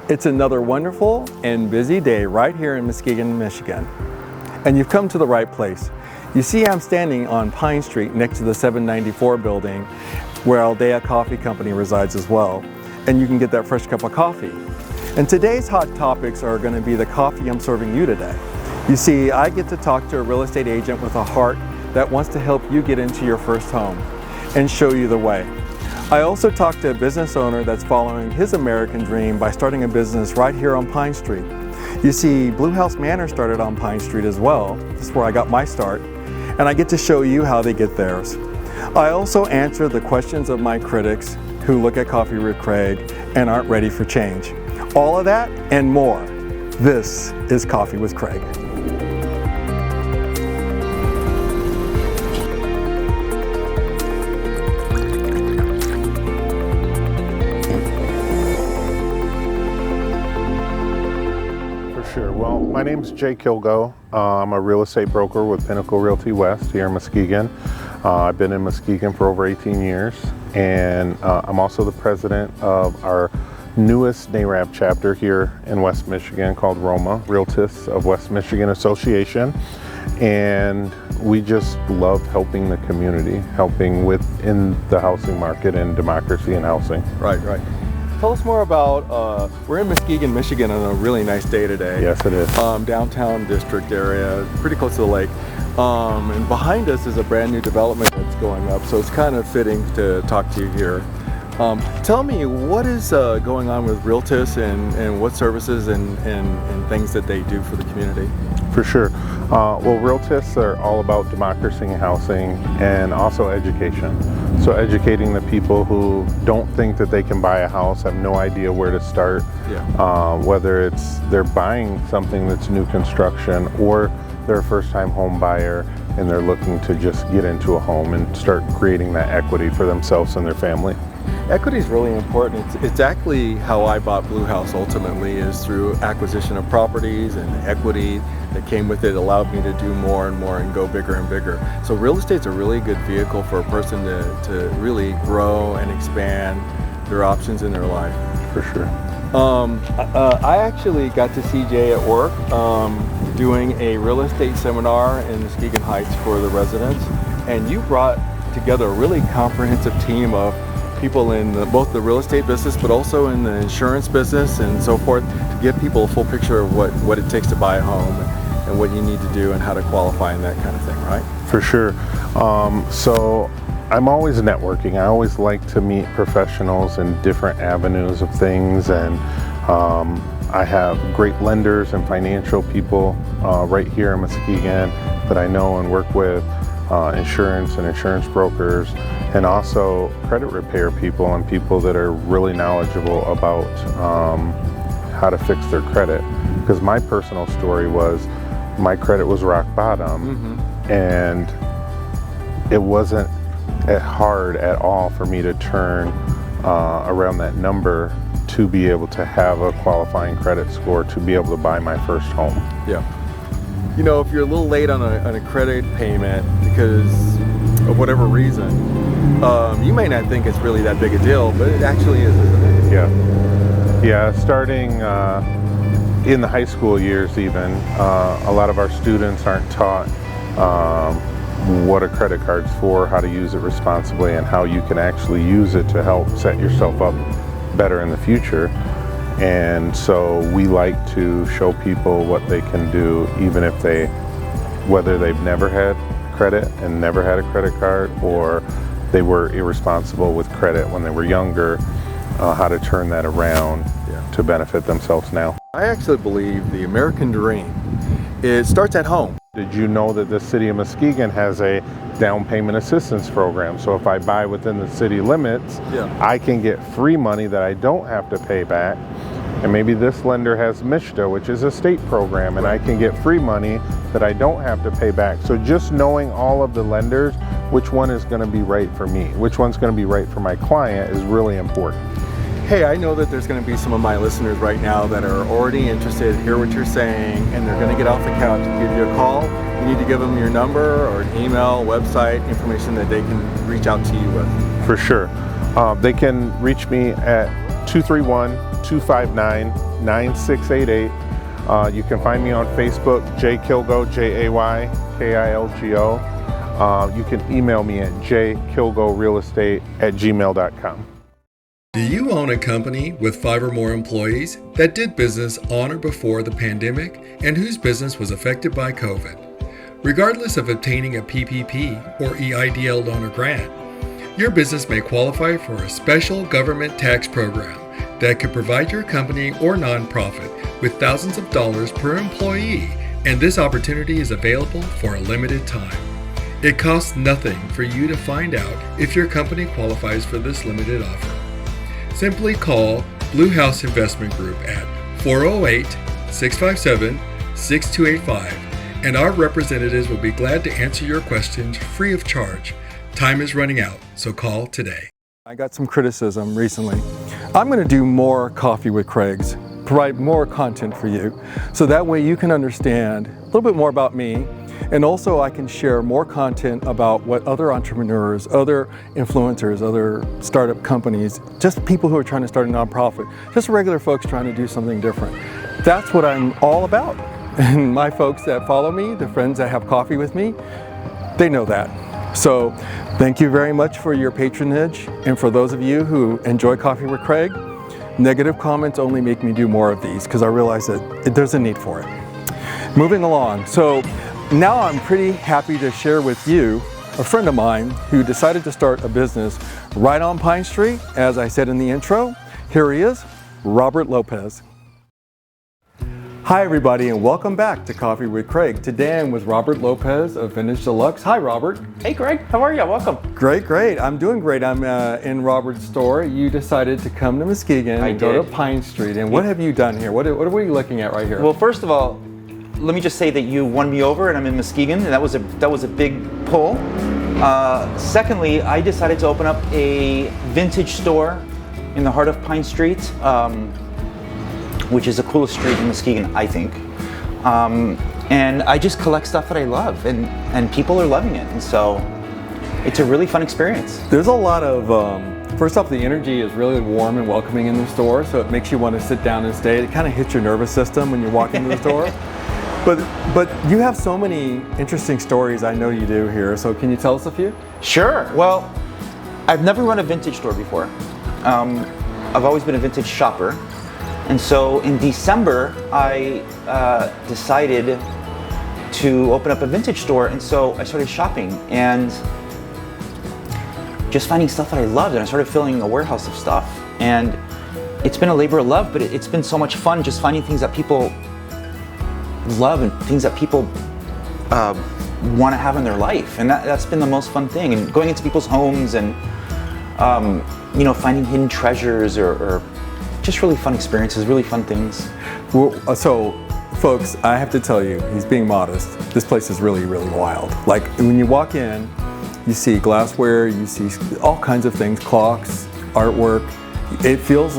It's another wonderful and busy day right here in Muskegon, Michigan. And you've come to the right place. You see, I'm standing on Pine Street next to the 794 building where Aldea Coffee Company resides as well. And you can get that fresh cup of coffee. And today's hot topics are going to be the coffee I'm serving you today. You see, I get to talk to a real estate agent with a heart that wants to help you get into your first home and show you the way. I also talked to a business owner that's following his American dream by starting a business right here on Pine Street. You see, Blue House Manor started on Pine Street as well. This is where I got my start, and I get to show you how they get theirs. I also answer the questions of my critics who look at Coffee with Craig and aren't ready for change. All of that and more. This is Coffee with Craig. Sure. Well, my name is Jay Kilgo. I'm a real estate broker with Pinnacle Realty West here in Muskegon. I've been in Muskegon for over 18 years, and I'm also the president of our newest NARAB chapter here in West Michigan called ROMA, Realtors of West Michigan Association. And we just love helping the community, helping within the housing market and democracy in housing. Right. Tell us more about, we're in Muskegon, Michigan on a really nice day today. Yes, it is. Downtown district area, pretty close to the lake. And behind us is a brand new development that's going up, so it's kind of fitting to talk to you here. Tell me, what is going on with Realtors and what services and things that they do for the community? For sure. Well, Realtors are all about democracy in housing and also education. So educating the people who don't think that they can buy a house, have no idea where to start, whether it's they're buying something that's new construction or they're a first-time home buyer and they're looking to just get into a home and start creating that equity for themselves and their family. Equity is really important. It's actually how I bought Blue House ultimately, is through acquisition of properties, and the equity that came with it allowed me to do more and more and go bigger and bigger. So real estate's a really good vehicle for a person to really grow and expand their options in their life. For sure. I actually got to see Jay at work doing a real estate seminar in Muskegon Heights for the residents, and you brought together a really comprehensive team of people in both the real estate business but also in the insurance business and so forth, to give people a full picture of what it takes to buy a home and what you need to do and how to qualify and that kind of thing, right? For sure. So I'm always networking. I always like to meet professionals in different avenues of things, and I have great lenders and financial people right here in Muskegon that I know and work with, insurance and insurance brokers, and also credit repair people and people that are really knowledgeable about how to fix their credit. Because my personal story was my credit was rock bottom, and it wasn't hard at all for me to turn around that number to be able to have a qualifying credit score to be able to buy my first home. Yeah. You know, if you're a little late on a credit payment because of whatever reason, you may not think it's really that big a deal, but it actually is, isn't it? Yeah, starting in the high school years even, a lot of our students aren't taught what a credit card's for, how to use it responsibly, and how you can actually use it to help set yourself up better in the future. And so we like to show people what they can do, even if whether they've never had credit and never had a credit card, or they were irresponsible with credit when they were younger, how to turn that around to benefit themselves now. I actually believe the American dream, it starts at home. Did you know that the city of Muskegon has a down payment assistance program? So if I buy within the city limits, I can get free money that I don't have to pay back. And maybe this lender has MISHDA, which is a state program, and I can get free money that I don't have to pay back. So just knowing all of the lenders, which one is going to be right for me, which one's going to be right for my client, is really important. Hey, I know that there's going to be some of my listeners right now that are already interested, hear what you're saying, and they're going to get off the couch and give you a call. You need to give them your number or an email, website, information that they can reach out to you with. For sure. They can reach me at 231-259 9688. You can find me on Facebook, Jay Kilgo, JayKilgo. You can email me at jaykilgorealestate@gmail.com. Do you own a company with 5 or more employees that did business on or before the pandemic and whose business was affected by COVID? Regardless of obtaining a PPP or EIDL loan or grant, your business may qualify for a special government tax program that could provide your company or nonprofit with thousands of dollars per employee, and this opportunity is available for a limited time. It costs nothing for you to find out if your company qualifies for this limited offer. Simply call Blue House Investment Group at 408-657-6285, and our representatives will be glad to answer your questions free of charge. Time is running out, so call today. I got some criticism recently. I'm going to do more Coffee with Craig's, provide more content for you, so that way you can understand a little bit more about me, and also I can share more content about what other entrepreneurs, other influencers, other startup companies, just people who are trying to start a nonprofit, just regular folks trying to do something different. That's what I'm all about. And my folks that follow me, the friends that have coffee with me, they know that. So thank you very much for your patronage. And for those of you who enjoy Coffee with Craig, negative comments only make me do more of these because I realize that there's a need for it. Moving along. So now I'm pretty happy to share with you a friend of mine who decided to start a business right on Pine Street. As I said in the intro, here he is, Robert Lopez. Hi everybody, and welcome back to Coffee with Craig. Today I'm with Robert Lopez of Vintage Deluxe. Hi Robert. Hey Greg, how are you? Welcome. Great. I'm doing great. I'm in Robert's store. You decided to come to Muskegon and go to Pine Street. And what have you done here? What are we looking at right here? Well, first of all, let me just say that you won me over and I'm in Muskegon, and that was a big pull. Secondly, I decided to open up a vintage store in the heart of Pine Street, which is the coolest street in Muskegon, I think. And I just collect stuff that I love, and people are loving it, and so it's a really fun experience. There's a lot of, first off, the energy is really warm and welcoming in the store, so it makes you want to sit down and stay. It kind of hits your nervous system when you walk into the store. But you have so many interesting stories, I know you do here, so can you tell us a few? Sure. Well, I've never run a vintage store before. I've always been a vintage shopper. And so in December, I decided to open up a vintage store, and so I started shopping and just finding stuff that I loved, and I started filling a warehouse of stuff. And it's been a labor of love, but it's been so much fun just finding things that people love and things that people want to have in their life, and that's been the most fun thing. And going into people's homes and finding hidden treasures or just really fun experiences, really fun things. Well, so folks, I have to tell you, he's being modest. This place is really, really wild. Like when you walk in, you see glassware, you see all kinds of things, clocks, artwork. It feels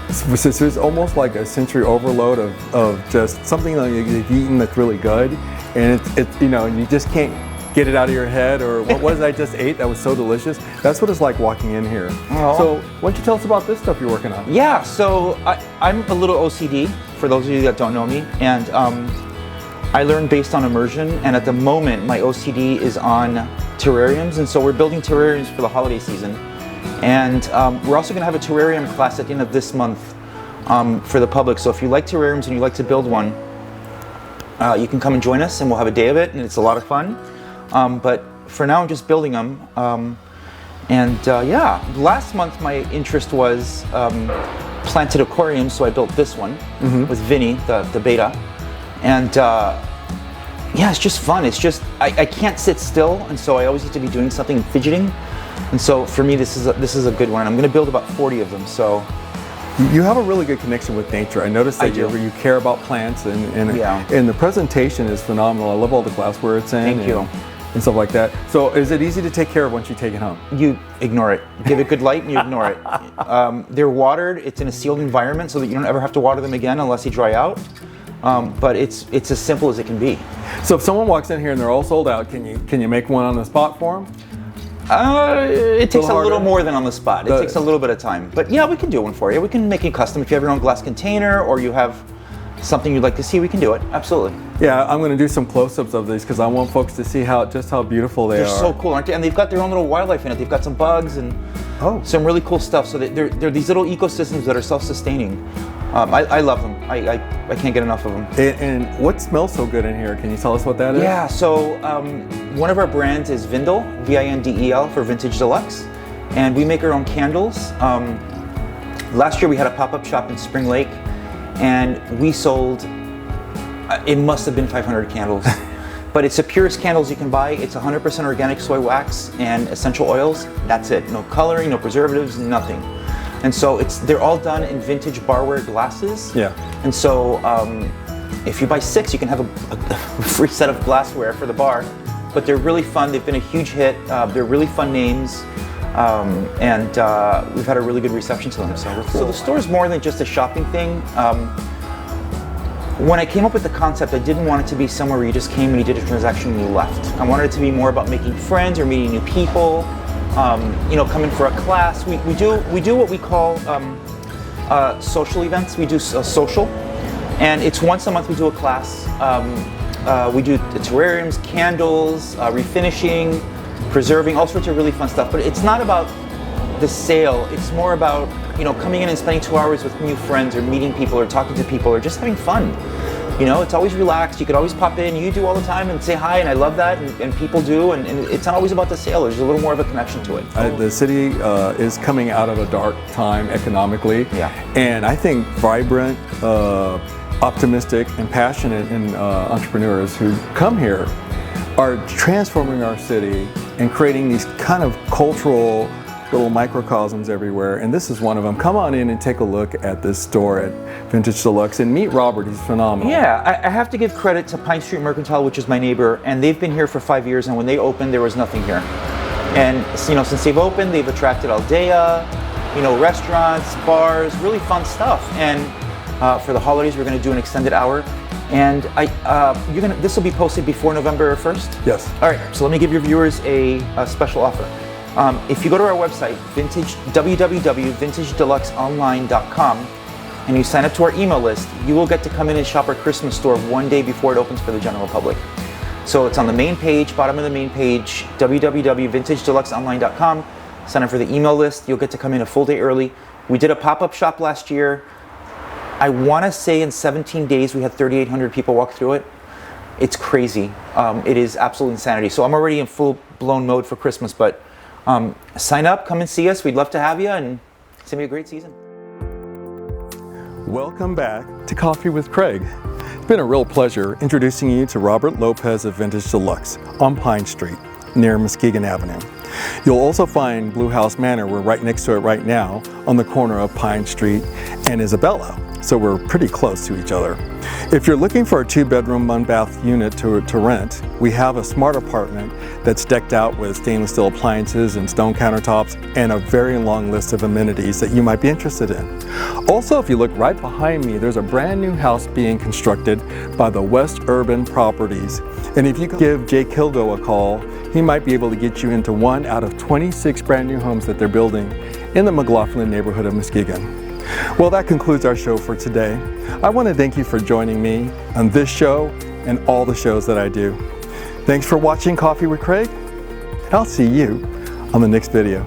it's almost like a sensory overload of just something that you've eaten that's really good, and it's you just can't get it out of your head, or what was it I just ate that was so delicious? That's what it's like walking in here. Aww. So why don't you tell us about this stuff you're working on? Yeah, so I'm a little OCD, for those of you that don't know me, and I learn based on immersion, and at the moment my OCD is on terrariums, and so we're building terrariums for the holiday season. And we're also going to have a terrarium class at the end of this month for the public. So if you like terrariums and you like to build one, you can come and join us, and we'll have a day of it, and it's a lot of fun. But for now, I'm just building them. Last month my interest was planted aquariums, so I built this one with Vinny, the beta. And it's just fun. It's just, I can't sit still, and so I always need to be doing something and fidgeting. And so for me, this is a good one. I'm going to build about 40 of them. So you have a really good connection with nature. I noticed that you care about plants, and the presentation is phenomenal. I love all the glassware it's in. Thank you. And stuff like that. So is it easy to take care of once you take it home? You ignore it. Give it good light and you ignore it. They're watered. It's in a sealed environment so that you don't ever have to water them again unless they dry out. But it's as simple as it can be. So if someone walks in here and they're all sold out, can you make one on the spot for them? It takes a little harder? more than on the spot. It takes a little bit of time. But yeah, we can do one for you. We can make it custom. If you have your own glass container or you have something you'd like to see, we can do it. Absolutely. Yeah, I'm going to do some close-ups of these because I want folks to see just how beautiful they They're are. so cool, aren't they? And they've got their own little wildlife in it. They've got some bugs and some really cool stuff. So they're these little ecosystems that are self-sustaining. I love them. I can't get enough of them. And what smells so good in here? Can you tell us what that is? Yeah, so one of our brands is Vindel, Vindel for Vintage Deluxe. And we make our own candles. Last year we had a pop-up shop in Spring Lake and we sold, it must have been 500 candles. But it's the purest candles you can buy. It's 100% organic soy wax and essential oils. That's it. No coloring, no preservatives, nothing. And so they're all done in vintage barware glasses. Yeah. And so if you buy 6, you can have a free set of glassware for the bar. But they're really fun. They've been a huge hit. They're really fun names. And we've had a really good reception to them. So the store's more than just a shopping thing. When I came up with the concept, I didn't want it to be somewhere where you just came and you did a transaction and you left. I wanted it to be more about making friends or meeting new people, coming for a class. We do what we call social events. We do a social, and it's once a month we do a class. We do the terrariums, candles, refinishing, preserving, all sorts of really fun stuff. But it's not about the sale. It's more about coming in and spending 2 hours with new friends or meeting people or talking to people or just having fun. It's always relaxed. You could always pop in. You do all the time and say hi, and I love that, and people do. And it's not always about the sale. There's a little more of a connection to it. The city is coming out of a dark time economically. Yeah. And I think vibrant, optimistic, and passionate entrepreneurs who come here are transforming our city and creating these kind of cultural little microcosms everywhere, and this is one of them. Come on in and take a look at this store at Vintage Deluxe and meet Robert. He's phenomenal. Yeah, I have to give credit to Pine Street Mercantile, which is my neighbor, and they've been here for 5 years, and when they opened, there was nothing here. And since they've opened, they've attracted Aldea, restaurants, bars, really fun stuff. And for the holidays, we're going to do an extended hour. And this will be posted before November 1st? Yes. All right, so let me give your viewers a special offer. If you go to our website, www.vintagedeluxeonline.com, and you sign up to our email list, you will get to come in and shop our Christmas store one day before it opens for the general public. So it's on the main page, bottom of the main page, www.vintagedeluxeonline.com. Sign up for the email list. You'll get to come in a full day early. We did a pop-up shop last year. I want to say in 17 days we had 3,800 people walk through it. It's crazy. It is absolute insanity. So I'm already in full-blown mode for Christmas, but sign up, come and see us. We'd love to have you, and it's going to be a great season. Welcome back to Coffee with Craig. It's been a real pleasure introducing you to Robert Lopez of Vintage Deluxe on Pine Street near Muskegon Avenue. You'll also find Blue House Manor. We're right next to it right now on the corner of Pine Street and Isabella. So we're pretty close to each other. If you're looking for a 2-bedroom, 1-bath unit to rent, we have a smart apartment that's decked out with stainless steel appliances and stone countertops and a very long list of amenities that you might be interested in. Also, if you look right behind me, there's a brand new house being constructed by the West Urban Properties. And if you give Jay Kilgo a call, he might be able to get you into one out of 26 brand new homes that they're building in the McLaughlin neighborhood of Muskegon. Well, that concludes our show for today. I want to thank you for joining me on this show and all the shows that I do. Thanks for watching Coffee with Craig. I'll see you on the next video.